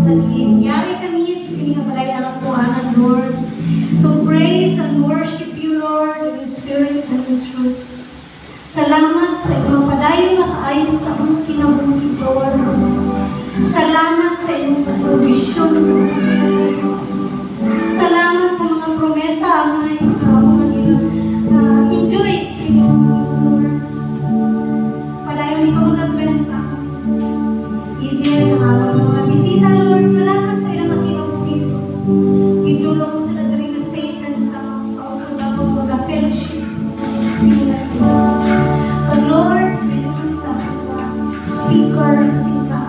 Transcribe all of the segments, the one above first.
sa diin. Yari kami sa sinigapalayan ng kuhanan, Lord, to praise and worship you, Lord, in spirit and in truth. Salamat sa inyong padayon na kaayon sa among kinabuhi, Lord. Salamat sa inyong provision sa mga kinabuhi. Salamat sa mga promesa ang enjoy sa inyong Lord. Padayon ikaw nagbesa. Even mga bisita, Lord, salamat sa ilang kinabuhi. Itulong mo sila rin na statement sa kaukulong mga fellowship. Sila but Lord, ito sa speaker sa sila.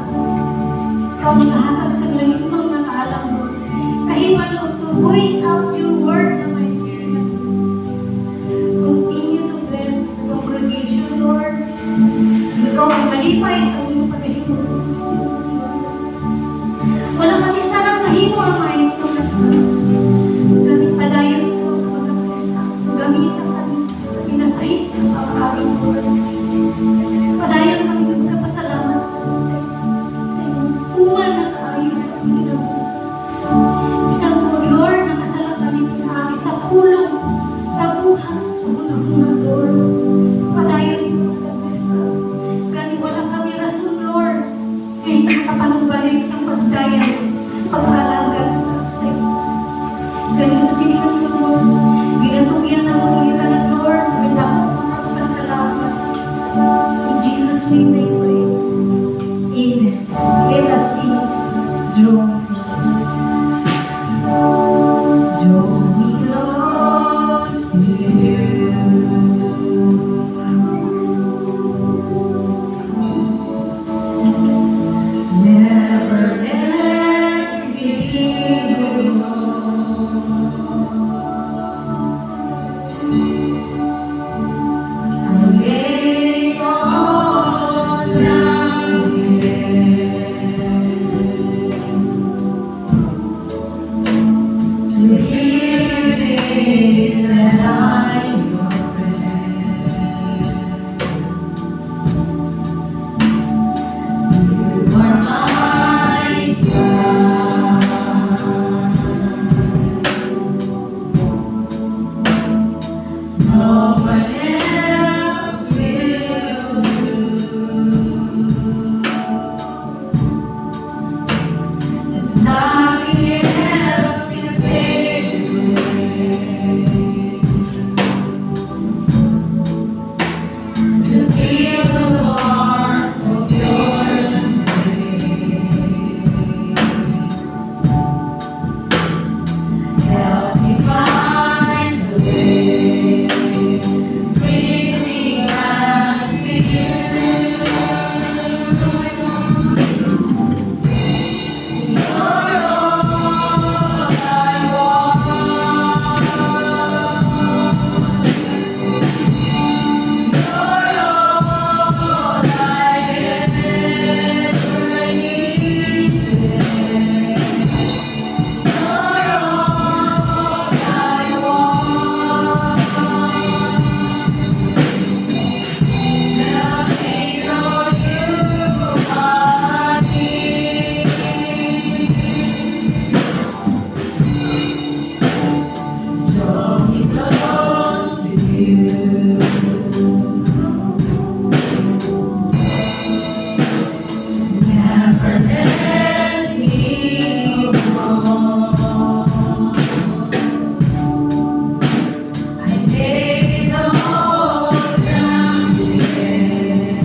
Ikaw nakahatag sa langitmang nakaalam, Lord. Kahimalo to voice out your word na may spirit. Continue to bless the congregation, Lord. Ikaw ang malipay sa iyong pagkahimulos. Wala kami sanang mahimo ang mga ito na kami padayon ko magkakasa. Gamitan kami sa pinasahit ng pagkain, Lord. Padayon kami magkapasalamat sa iyong uman na kaayos sa Pilipinas. Isang po, Lord, nakasalat kami pinagi sa pulong, sa buhat, sa unang-unang, Lord. Padayon ko magkakasa. Kani wala kami rason, Lord. Kahit nakapanumbalik sa pagdaya, pag-alaga sa iyo. Kani sa sinigang ko, Lord. Ginatugyan ng mga itanan, Lord. Pinako magkakasalamat. In Jesus' name I pray. Amen. Let us sing Draw Me Close. Draw me close to you. Never let me go. I lay all down here to hear you say that I'm your friend. You are my son. No one else will do. There's nothing else can take away. To feel the warmth of your embrace. Help me find the way. Bring me back to you. You're all I want. You're all I ever needed. You're all I want. Nothing on you I need. Draw me close to you. Never let me go. I lay it all down here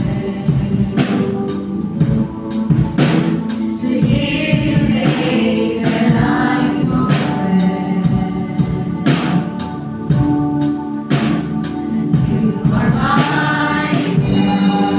to hear you say that I'm your friend. You are my son.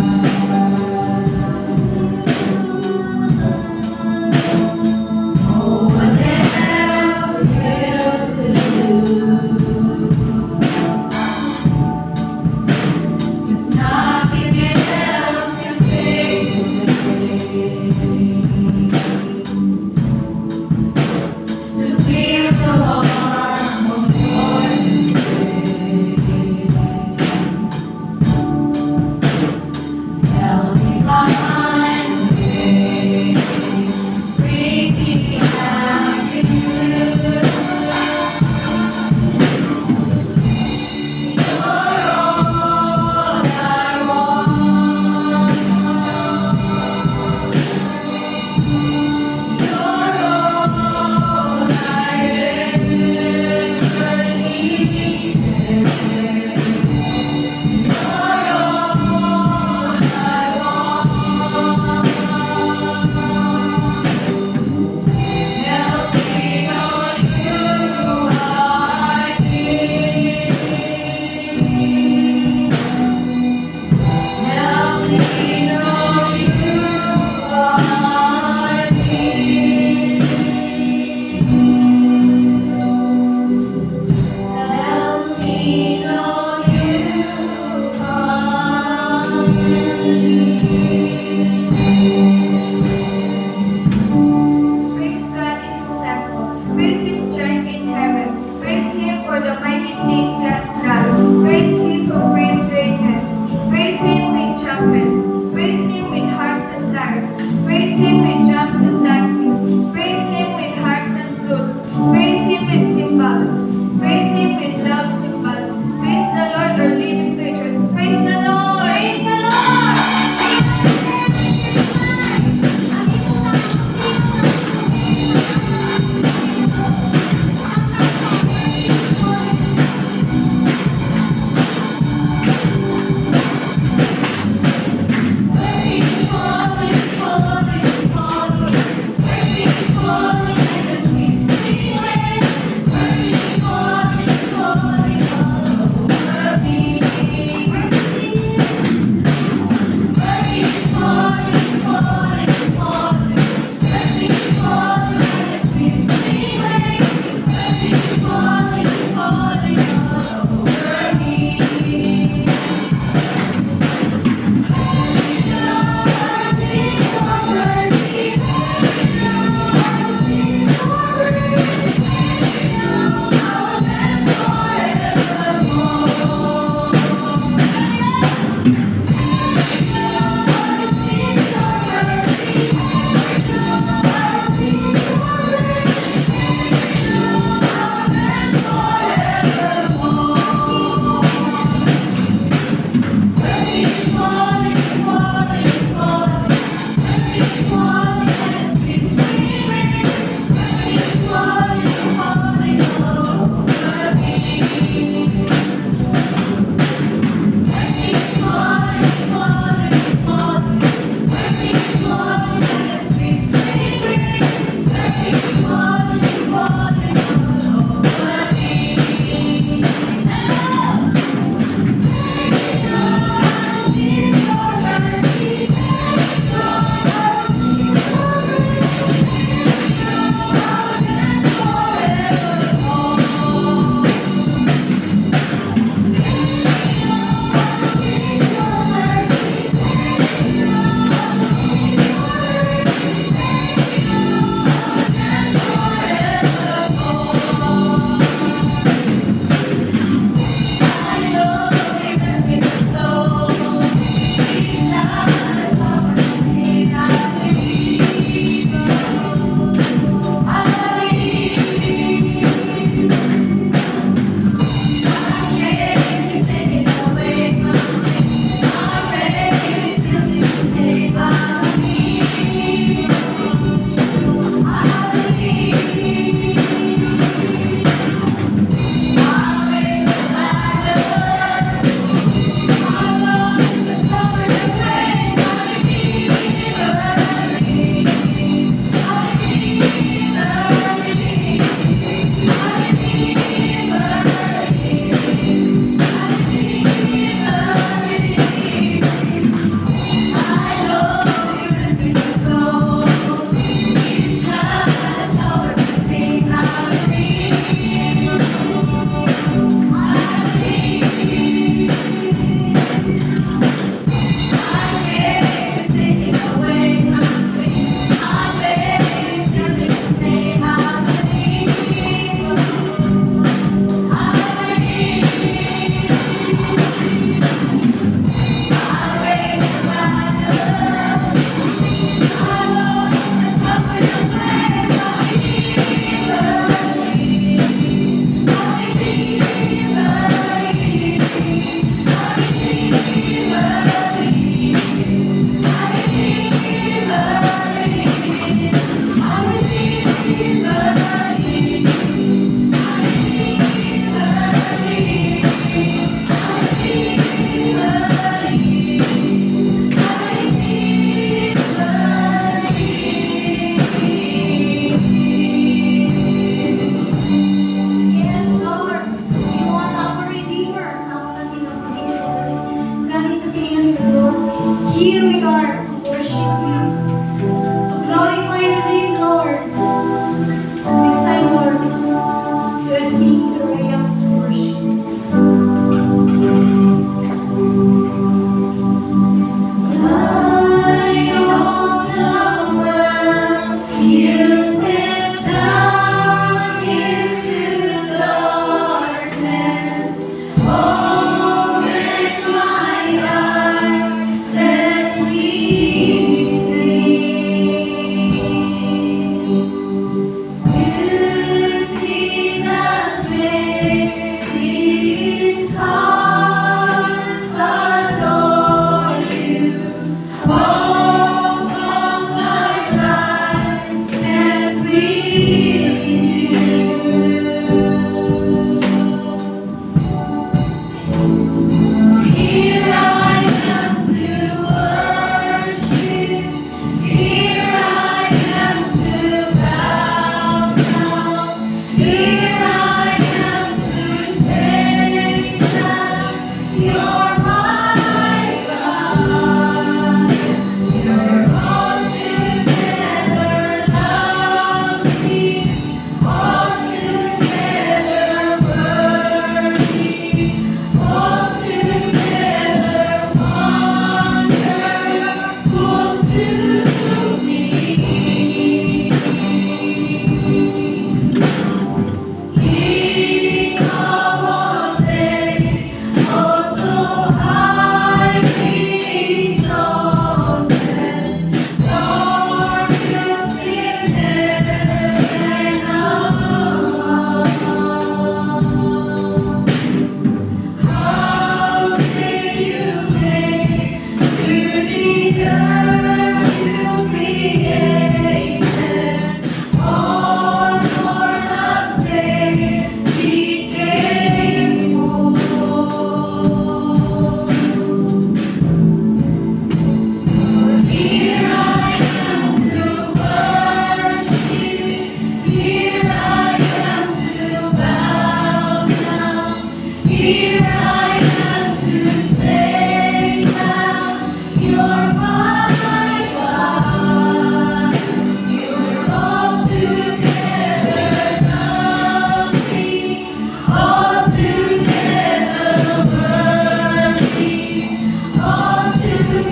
Here I am to say that you're my God. You're altogether lovely, altogether worthy, altogether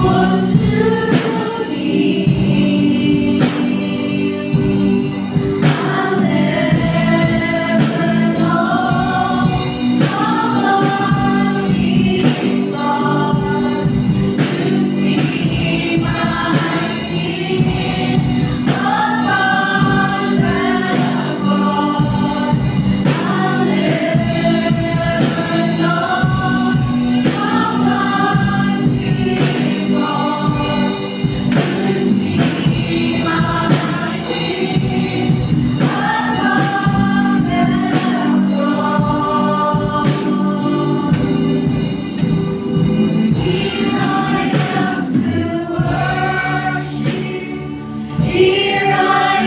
wonderful to me. I'll never know how much it costs to see my sin upon that cross. I'll never know how much it costs to see my sin upon that cross. Here I am to worship. Here I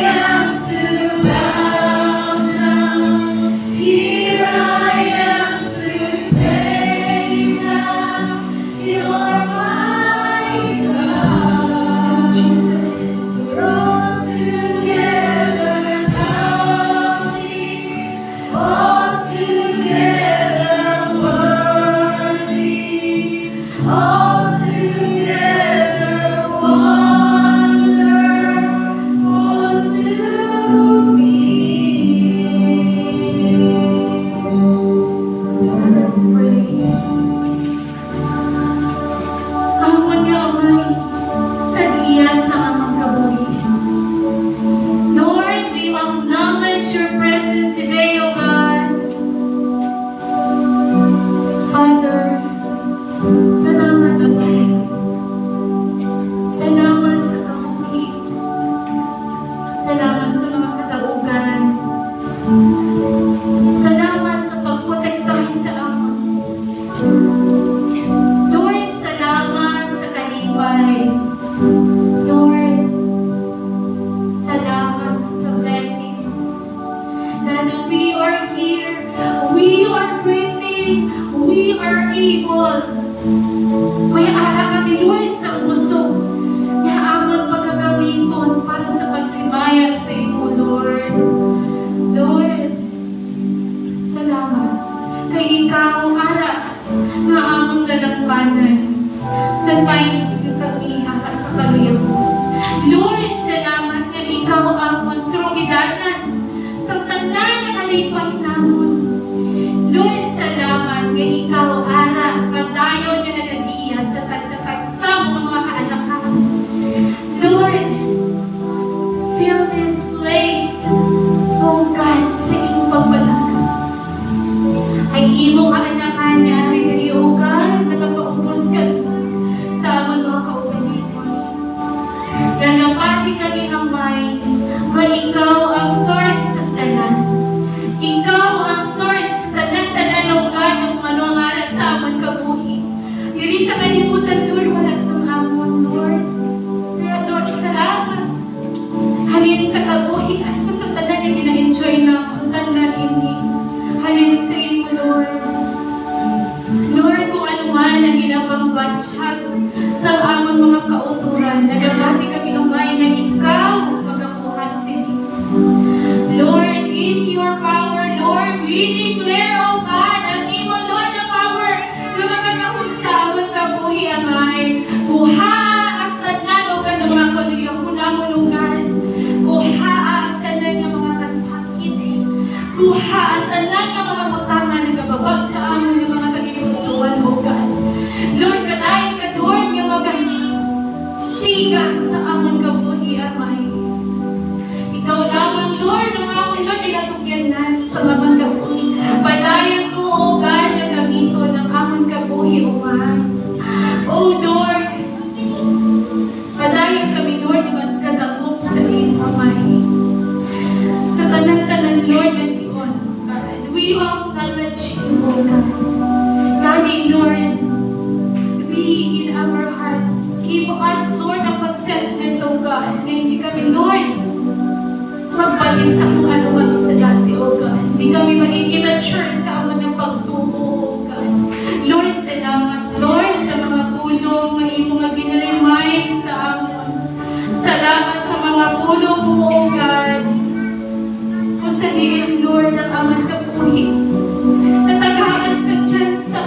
am to bow down. Here I am to say that you're my God. You're altogether lovely, altogether worthy, altogether wonderful to me. Let us pray. Amon nga amay, tag-iya sa amang kabuhi. Lord, we acknowledge your presence today, O God. Father, salamat Amay. Salamat sa kabuhi. Salamat sa mga kataugan. Salamat sa pagprotektahan sa amin. Lord, salamat sa kalipay. Lord, salamat sa blessings. That we are here, we are breathing, we are able. May ara kami, Lord, sa puso na amang pagkagamiton para sa pagtibayan sa imo, Lord. Lord, salamat. Kay ikaw, ara, na amang lalampanan sa times na kami ara sa kaliyo. Lord, salamat na ikaw ang konstrugidanan sa tanan na kalipay namon. Lord, salamat na ikaw, ara, padayon na nagadiya sa tagsa-tagsa mga kaanakan. Lord, fill this place, oh God, sa iyong pagbalag. Ay imo kaanakan na ari oh God, nakapaubos ka sa amang mga kaugalingon. Lalapati kami ang may, ikaw ang source sa tanan. Ikaw ang source sa tanan-tanan ng God ang manungaral sa amon kabuhi. Diri sa kalibutan, Lord, wala sa amon, Lord. Kaya, Lord, salamat. Halin sa kabuhi, hasta sa tanan na gina-enjoy na ang tanan ini. Halin sa imo, Lord. Lord, kung ano man ang ginabang batsyat sa amon mga kauturan, nagabati kami ng may na ikaw magabuhat sa inyo. Lord, in your power, Lord, we declare, oh God, ang imo, Lord, na power na magagahon sa amon kabuhi, amay. Buha ang tanan, o God, ng mga kaluyang kunamon, o God. Kuha ang tanan ng mga kasakit. Kuha ang tanan ng mga utama na gababag sa amon ng mga tagipusuan, o God. Lord, kadahin ka, Lord, yung mga siga sa amon kabuhi, amay. Ikaw lamang, Lord, ang amon, Lord, ilatugyanan sa amon kabuhi. Padayon ko, o God, na gamito ng amon kabuhi, o God. O Lord, padayon kami, Lord, magkadakot sa iyong amay. Sa tanan-tanan, Lord, na tiyon, God. We acknowledge you, O God. God, Lord, be in our hearts. Give us, Lord, ang contentment, O God, na hindi kami, Lord, magbalik sa kung ano man sa dati, O God. God. Hindi kami maging immature sa amon ng pagtuo, oh God. Lord, salamat, Lord, sa mga tulong na imo nga ginremind sa amon. Salamat sa mga tulong mo, oh God. Kung sa diin, Lord, ang amon kapuhin. Natagahan sa tsansa.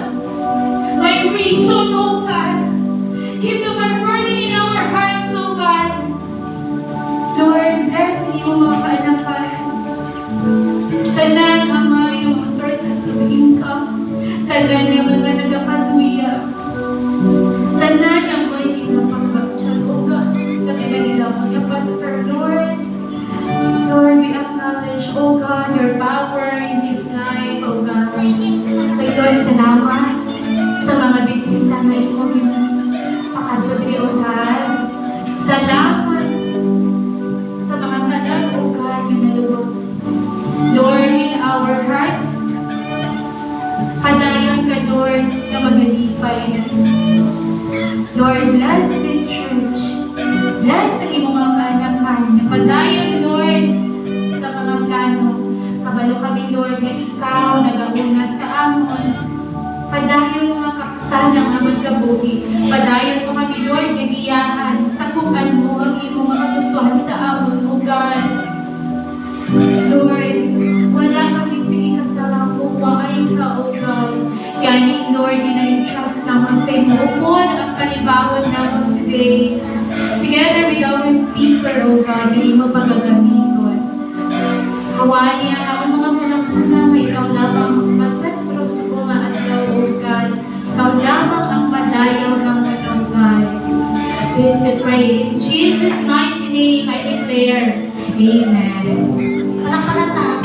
May reason, oh God. Give them a burning in our hearts, oh God. Lord, bless me yung mga kaanakan. Tanan, Ama, yung mga sources of income. Tanan yung mga nagkakaluya. Tanan ang may ginapagbagsyan, oh God. Kami na ginamang yung Pastor, Lord. Lord, we acknowledge, oh God, your power in His life, oh God. Kay Lord, salamat sa mga bisita na ito pakaduli, oh God. Salamat sa mga tanan, oh God, yung nalubos. Lord, in our hearts, padayon ka, Lord, na magalipay. Lord, bless this church. Bless ang iyong mga kaanakan. Padayon, Lord, sa mga plano. Kabalo kami, Lord, na ikaw nagauna sa amon. Padayon mga kapitan ng amon kabuhi. Padayon mo kami, Lord, nagiyahan. Sakukan mo ang iyong mga gustuhan sa amon, O God. Lord, wala kami sige kasama ko, ay ka, O God. Kaya Lord, na-entrust naman sa imo. Upon ang kalibawon naman today. Together with our speaker, O God, hindi mo pagagamiton. Hawain niya ang mga panakuna, ikaw lamang ang masentro sa mga adlaw, O God. Ikaw lamang ang padayaw ng katanggal. This I pray in Jesus' mighty name, I declare, Amen. Palakpakan tayo.